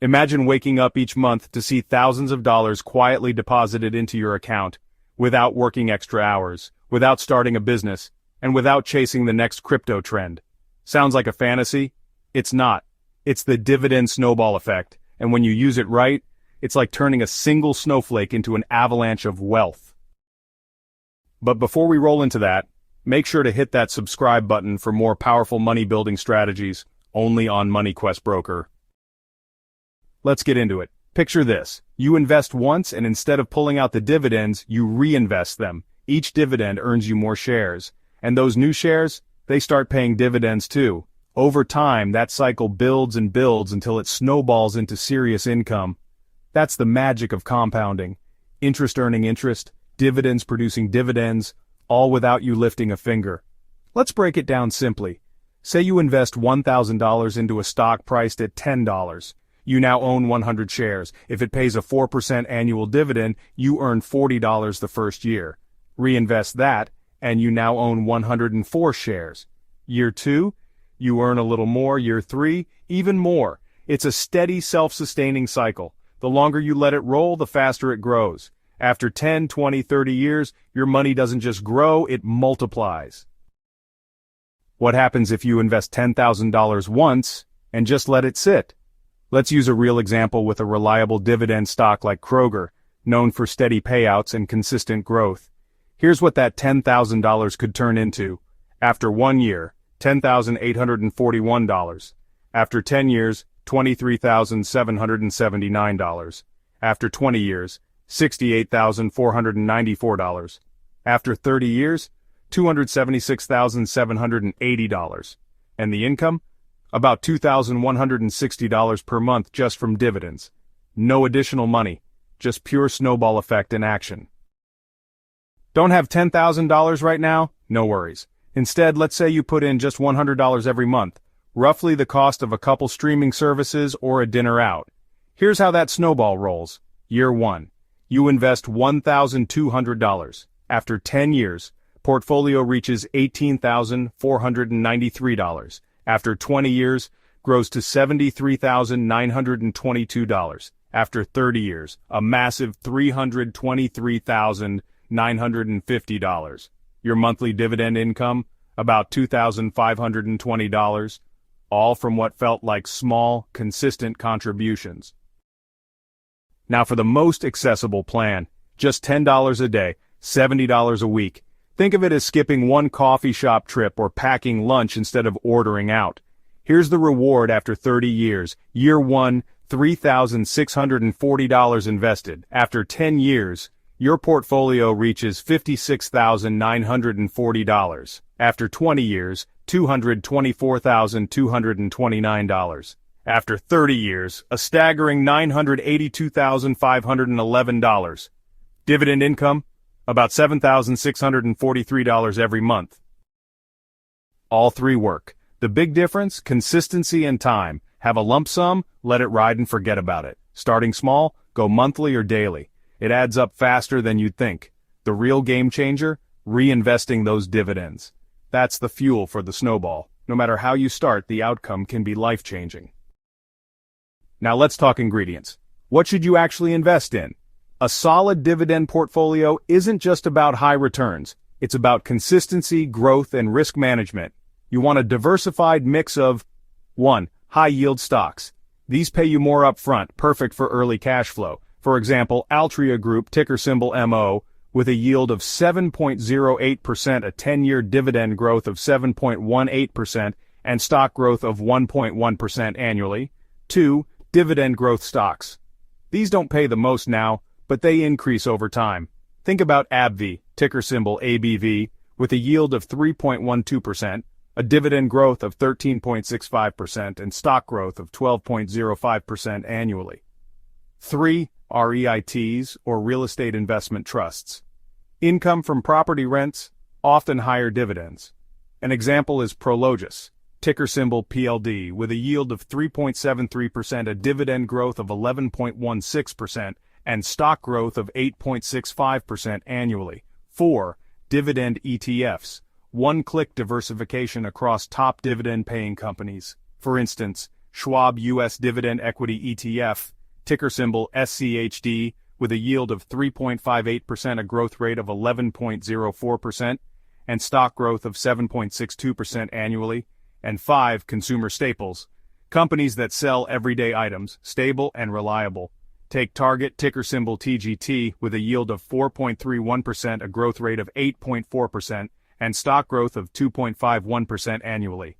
Imagine waking up each month to see thousands of dollars quietly deposited into your account, without working extra hours, without starting a business, and without chasing the next crypto trend. Sounds like a fantasy? It's not. It's the dividend snowball effect, and when you use it right, it's like turning a single snowflake into an avalanche of wealth. But before we roll into that, make sure to hit that subscribe button for more powerful money-building strategies, only on MoneyQuest Broker. Let's get into it. Picture this. You invest once, and instead of pulling out the dividends, you reinvest them. Each dividend earns you more shares. And those new shares, they start paying dividends too. Over time, that cycle builds and builds until it snowballs into serious income. That's the magic of compounding. Interest earning interest, dividends producing dividends, all without you lifting a finger. Let's break it down simply. Say you invest $1,000 into a stock priced at $10. You now own 100 shares. If it pays a 4% annual dividend, you earn $40 the first year. Reinvest that, and you now own 104 shares. Year 2, you earn a little more. Year 3, even more. It's a steady, self-sustaining cycle. The longer you let it roll, the faster it grows. After 10, 20, 30 years, your money doesn't just grow, it multiplies. What happens if you invest $10,000 once and just let it sit? Let's use a real example with a reliable dividend stock like Kroger, known for steady payouts and consistent growth. Here's what that $10,000 could turn into. After 1 year, $10,841. After 10 years, $23,779. After 20 years, $68,494. After 30 years, $276,780. And the income? About $2,160 per month just from dividends. No additional money, just pure snowball effect in action. Don't have $10,000 right now? No worries. Instead, let's say you put in just $100 every month, roughly the cost of a couple streaming services or a dinner out. Here's how that snowball rolls. Year 1. You invest $1,200. After 10 years, portfolio reaches $18,493. After 20 years, grows to $73,922. After 30 years, a massive $323,950. Your monthly dividend income, about $2,520, all from what felt like small, consistent contributions. Now for the most accessible plan, just $10 a day, $70 a week. Think of it as skipping one coffee shop trip or packing lunch instead of ordering out. Here's the reward after 30 years. Year 1, $3,640 invested. After 10 years, your portfolio reaches $56,940. After 20 years, $224,229. After 30 years, a staggering $982,511. Dividend income? About $7,643 every month. All three work. The big difference? Consistency and time. Have a lump sum, let it ride and forget about it. Starting small, go monthly or daily. It adds up faster than you'd think. The real game changer? Reinvesting those dividends. That's the fuel for the snowball. No matter how you start, the outcome can be life-changing. Now let's talk ingredients. What should you actually invest in? A solid dividend portfolio isn't just about high returns. It's about consistency, growth, and risk management. You want a diversified mix of 1. High-yield stocks. These pay you more upfront, perfect for early cash flow. For example, Altria Group, ticker symbol MO, with a yield of 7.08%, a 10-year dividend growth of 7.18%, and stock growth of 1.1% annually. 2. Dividend growth stocks. These don't pay the most now, but they increase over time. Think about AbbVie, ticker symbol ABV, with a yield of 3.12%, a dividend growth of 13.65%, and stock growth of 12.05% annually. 3. REITs, or real estate investment trusts. Income from property rents, often higher dividends. An example is Prologis, ticker symbol PLD, with a yield of 3.73%, a dividend growth of 11.16%, and stock growth of 8.65% annually. 4. Dividend ETFs. One-click diversification across top dividend-paying companies. For instance, Schwab U.S. Dividend Equity ETF, ticker symbol SCHD, with a yield of 3.58%, a growth rate of 11.04%, and stock growth of 7.62% annually. And 5. Consumer staples. Companies that sell everyday items, stable and reliable. Take Target, ticker symbol TGT, with a yield of 4.31%, a growth rate of 8.4%, and stock growth of 2.51% annually.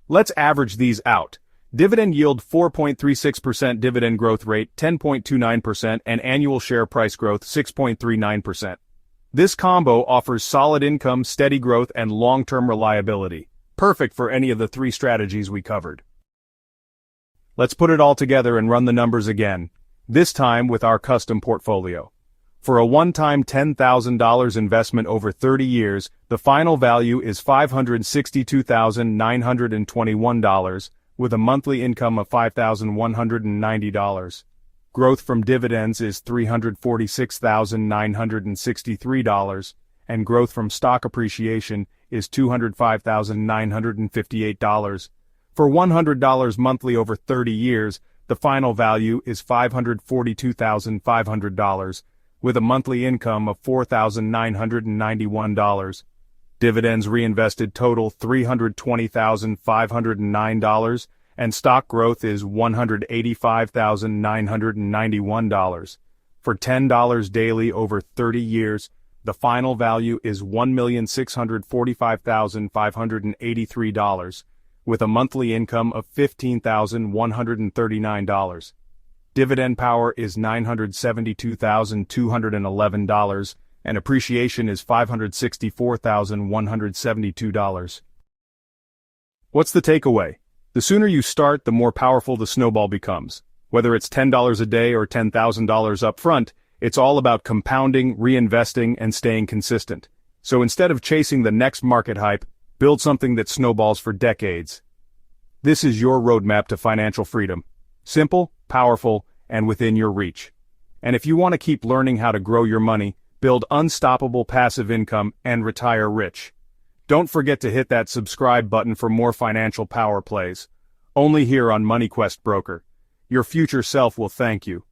Let's average these out. Dividend yield 4.36%, dividend growth rate 10.29%, and annual share price growth 6.39%. This combo offers solid income, steady growth, and long-term reliability. Perfect for any of the 3 strategies we covered. Let's put it all together and run the numbers again, this time with our custom portfolio. For a one-time $10,000 investment over 30 years, the final value is $562,921, with a monthly income of $5,190. Growth from dividends is $346,963, and growth from stock appreciation is $205,958. For $100 monthly over 30 years, the final value is $542,500, with a monthly income of $4,991. Dividends reinvested total $320,509, and stock growth is $185,991. For $10 daily over 30 years, the final value is $1,645,583, with a monthly income of $15,139. Dividend power is $972,211, and appreciation is $564,172. What's the takeaway? The sooner you start, the more powerful the snowball becomes. Whether it's $10 a day or $10,000 up front, it's all about compounding, reinvesting, and staying consistent. So instead of chasing the next market hype, build something that snowballs for decades. This is your roadmap to financial freedom. Simple, powerful, and within your reach. And if you want to keep learning how to grow your money, build unstoppable passive income, and retire rich, don't forget to hit that subscribe button for more financial power plays. Only here on MoneyQuest Broker. Your future self will thank you.